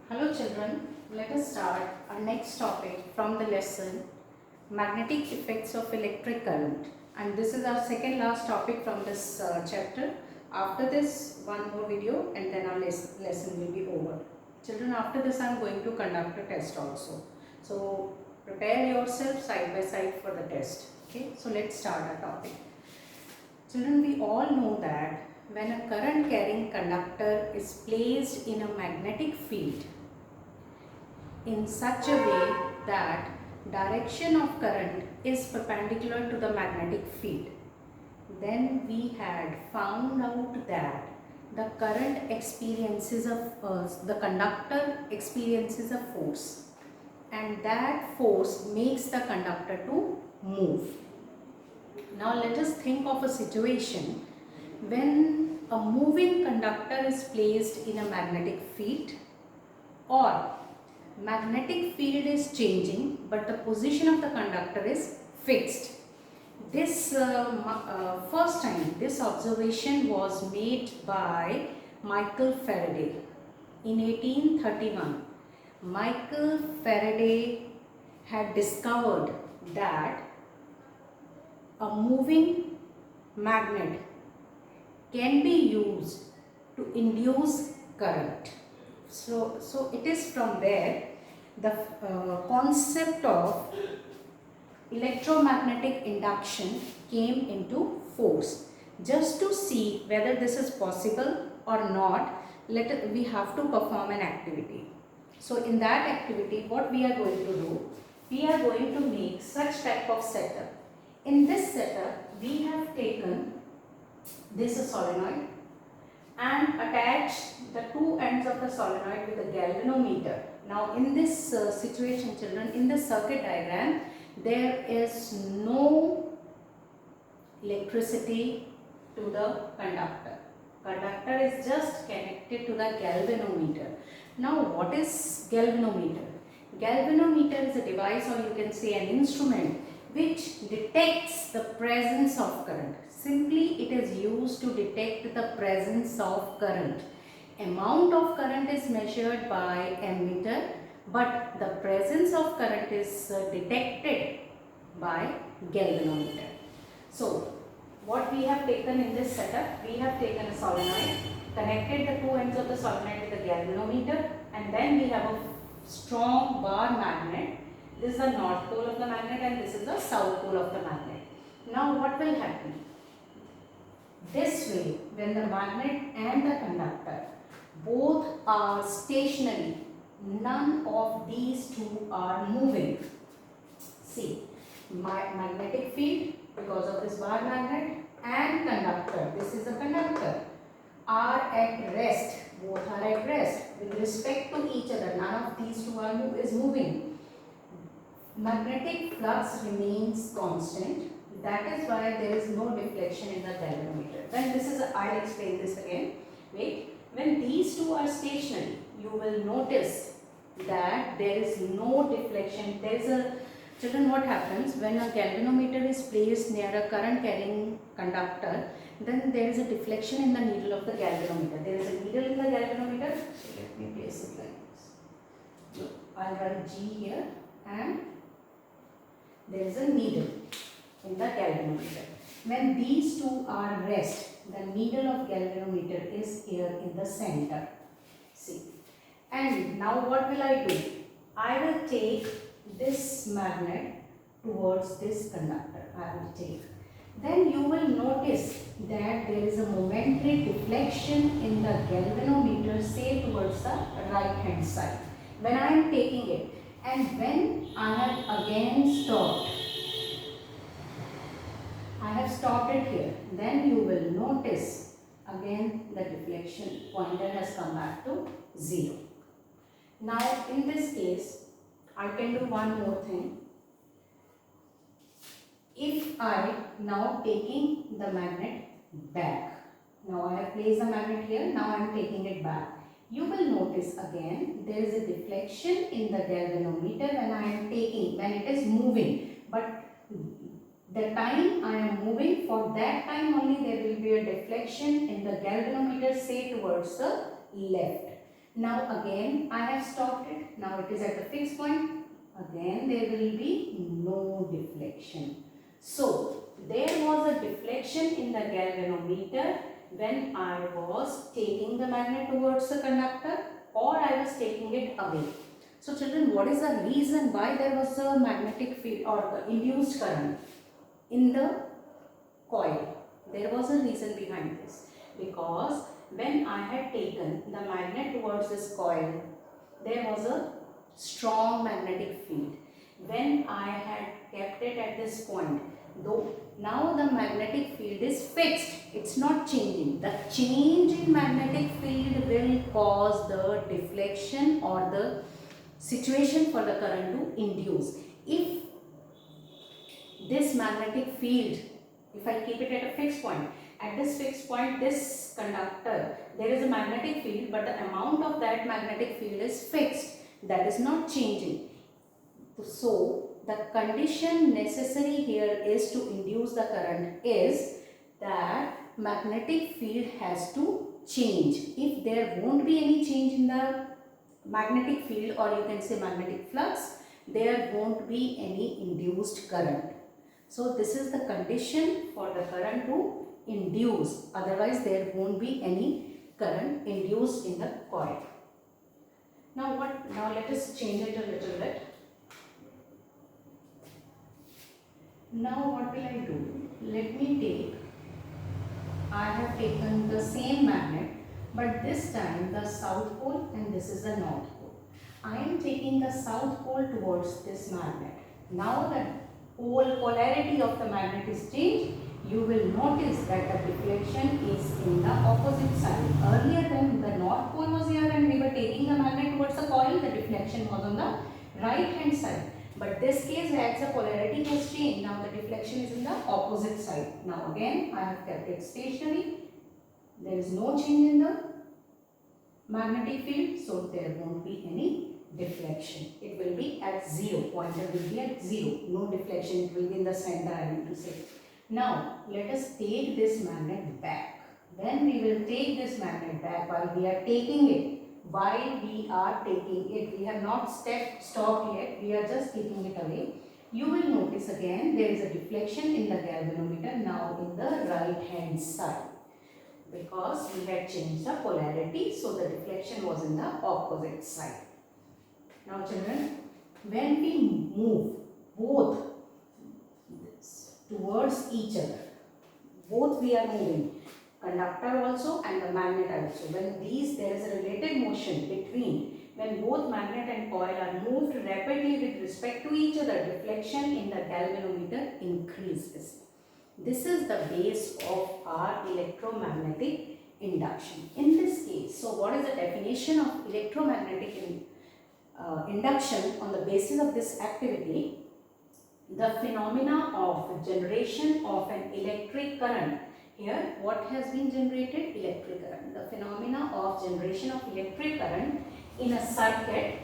Hello children, let us start our next topic from the lesson Magnetic Effects of Electric Current, and this is our second last topic from this chapter. After this, one more video and then our lesson will be over. Children, after this I am going to conduct a test also. So prepare yourself side by side for the test. Okay, so let's start our topic. Children, we all know that when a current carrying conductor is placed in a magnetic field in such a way that direction of current is perpendicular to the magnetic field, then we had found out that the current experiences the conductor experiences a force, and that force makes the conductor to move. Now let us think of a situation when a moving conductor is placed in a magnetic field, or magnetic field is changing but the position of the conductor is fixed. This first time this observation was made by Michael Faraday in 1831. Michael Faraday had discovered that a moving magnet can be used to induce current. So it is from there the concept of electromagnetic induction came into force. Just to see whether this is possible or not, we have to perform an activity. So in that activity, what we are going to do, we are going to make such type of setup. In this setup, we have taken this solenoid and attached the two ends of the solenoid with a galvanometer. Now in this situation, children, in the circuit diagram, there is no electricity to the conductor. Conductor is just connected to the galvanometer. Now what is galvanometer? Galvanometer is a device, or you can say an instrument, which detects the presence of current. Simply it is used to detect the presence of current. Amount of current is measured by ammeter, but the presence of current is detected by galvanometer. So what we have taken in this setup, we have taken a solenoid, connected the two ends of the solenoid with a galvanometer, and then we have a strong bar magnet. This is the north pole of the magnet and this is the south pole of the magnet. Now what will happen? This way, when the magnet and the conductor both are stationary, none of these two are moving. See, my magnetic field, because of this bar magnet, and conductor, this is a conductor, are at rest. Both are at rest with respect to each other. None of these two is moving. Magnetic flux remains constant. That is why there is no deflection in the galvanometer. When this is, I'll explain this again. Wait. When these two are stationary, you will notice that there is no deflection. There is a, children, what happens when a galvanometer is placed near a current carrying conductor, then there is a deflection in the needle of the galvanometer. There is a needle in the galvanometer. Let me place it like this. Look, I'll write G here, and there is a needle in the galvanometer. When these two are rest, the needle of galvanometer is here in the center. See. And now what will I do? I will take this magnet towards this conductor. I will take. Then you will notice that there is a momentary deflection in the galvanometer, say towards the right hand side, when I am taking it. And when I have again stopped, I have stopped it here, then you will notice again the deflection pointer has come back to 0. Now in this case, I can do one more thing. If I now taking the magnet back, now I have placed the magnet here, now I am taking it back. You will notice again there is a deflection in the galvanometer when I am taking, when it is moving, but the time I am moving, for that time only there will be a deflection in the galvanometer, say towards the left. Now again I have stopped it. Now it is at the fixed point. Again there will be no deflection. So there was a deflection in the galvanometer when I was taking the magnet towards the conductor or I was taking it away. So children, what is the reason why there was a magnetic field or induced current in the coil? There was a reason behind this, because when I had taken the magnet towards this coil, there was a strong magnetic field. When I had kept it at this point, though now the magnetic field is fixed, it's not changing. The change in magnetic field will cause the deflection or the situation for the current to induce. If this magnetic field, if I keep it at a fixed point, at this fixed point, this conductor, there is a magnetic field, but the amount of that magnetic field is fixed, that is not changing. So the condition necessary here is to induce the current is that magnetic field has to change. If there won't be any change in the magnetic field, or you can say magnetic flux, there won't be any induced current. So this is the condition for the current to induce, otherwise there won't be any current induced in the coil. Now let us change it a little bit. Now what will I do? Let me take, I have taken the same magnet, but this time the south pole and this is the north pole. I am taking the south pole towards this magnet. Now the whole polarity of the magnet is changed. You will notice that the deflection is in the opposite side. Earlier when the north pole was here and we were taking the magnet towards the coil, the deflection was on the right hand side. But this case, as the polarity has changed, now the deflection is in the opposite side. Now again I have kept it stationary. There is no change in the magnetic field, so there won't be any deflection. It will be at 0. Pointer will be at 0. No deflection. It will be in the center, I mean to say. Now let us take this magnet back. Then we will take this magnet back while we are taking it. While we are taking it, we have not stopped yet. We are just taking it away. You will notice again there is a deflection in the galvanometer now in the right hand side, because we had changed the polarity, so the deflection was in the opposite side. Now children, when we move both towards each other, both we are moving, conductor also and the magnet also. When there is a related motion between, when both magnet and coil are moved rapidly with respect to each other, deflection in the galvanometer increases. This is the base of our electromagnetic induction. In this case, so what is the definition of electromagnetic induction on the basis of this activity? The phenomena of generation of an electric current. Here, what has been generated? Electric current. The phenomena of generation of electric current in a circuit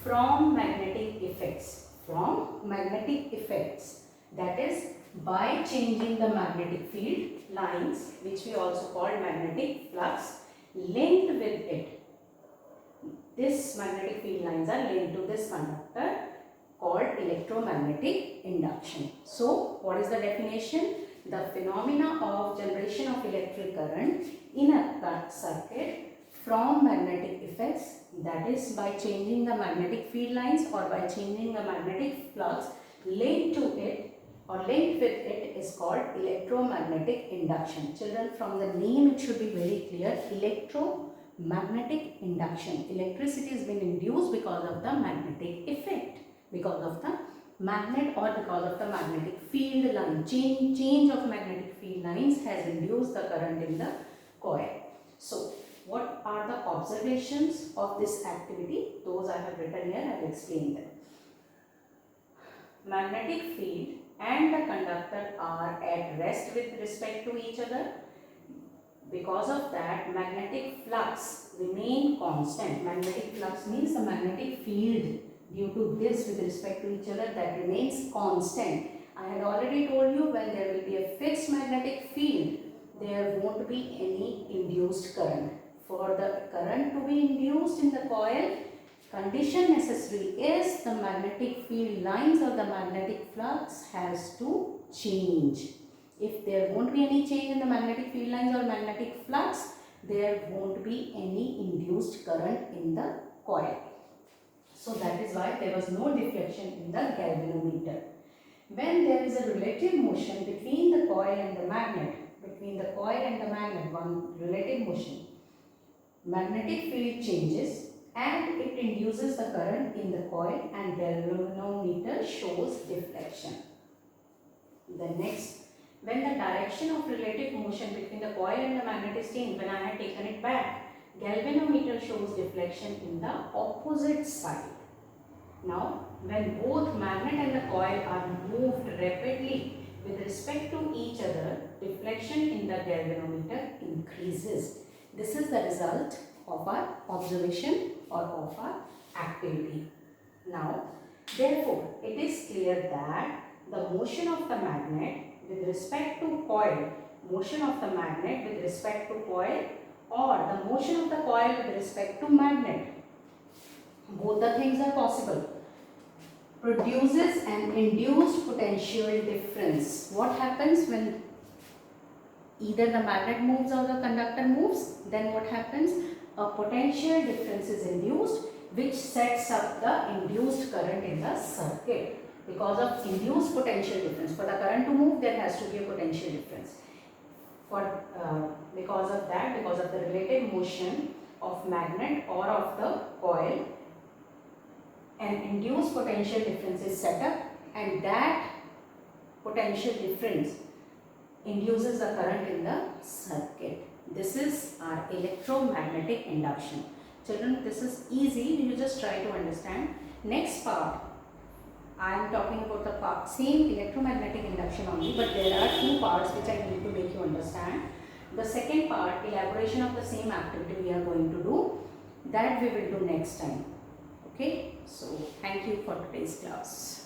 from magnetic effects. From magnetic effects. That is, by changing the magnetic field lines, which we also call magnetic flux, linked with it. This magnetic field lines are linked to this conductor, called electromagnetic induction. So, what is the definition? The phenomena of generation of electric current in a circuit from magnetic effects, that is by changing the magnetic field lines or by changing the magnetic flux linked to it or linked with it, is called electromagnetic induction. Children, from the name it should be very clear. Electromagnetic induction. Electricity has been induced because of the magnetic effect, because of the magnet or because of the magnetic field line. Change of magnetic field lines has induced the current in the coil. So, what are the observations of this activity? Those I have written here, I will explain them. Magnetic field and the conductor are at rest with respect to each other. Because of that, magnetic flux remain constant. Magnetic flux means the magnetic field due to this with respect to each other, that remains constant. I had already told you, when there will be a fixed magnetic field, there won't be any induced current. For the current to be induced in the coil, condition necessary is the magnetic field lines or the magnetic flux has to change. If there won't be any change in the magnetic field lines or magnetic flux, there won't be any induced current in the coil. So that is why there was no deflection in the galvanometer. When there is a relative motion between the coil and the magnet, one relative motion, magnetic field changes and it induces the current in the coil and galvanometer shows deflection. The next, when the direction of relative motion between the coil and the magnet is changed, when I had taken it back, galvanometer shows deflection in the opposite side. Now, when both magnet and the coil are moved rapidly with respect to each other, deflection in the galvanometer increases. This is the result of our observation or of our activity. Now, therefore, it is clear that the motion of the magnet with respect to coil, or the motion of the coil with respect to magnet, both the things are possible, produces an induced potential difference. What happens when either the magnet moves or the conductor moves? Then what happens? A potential difference is induced which sets up the induced current in the circuit. Because of induced potential difference, for the current to move, there has to be a potential difference. Because of the relative motion of magnet or of the coil, an induced potential difference is set up, and that potential difference induces the current in the circuit. This is our electromagnetic induction. Children, this is easy. You just try to understand. Next part, I am talking about the same electromagnetic induction only, but there are two parts which I need to make you understand. The second part, elaboration of the same activity we are going to do, that we will do next time. Okay, so thank you for today's class.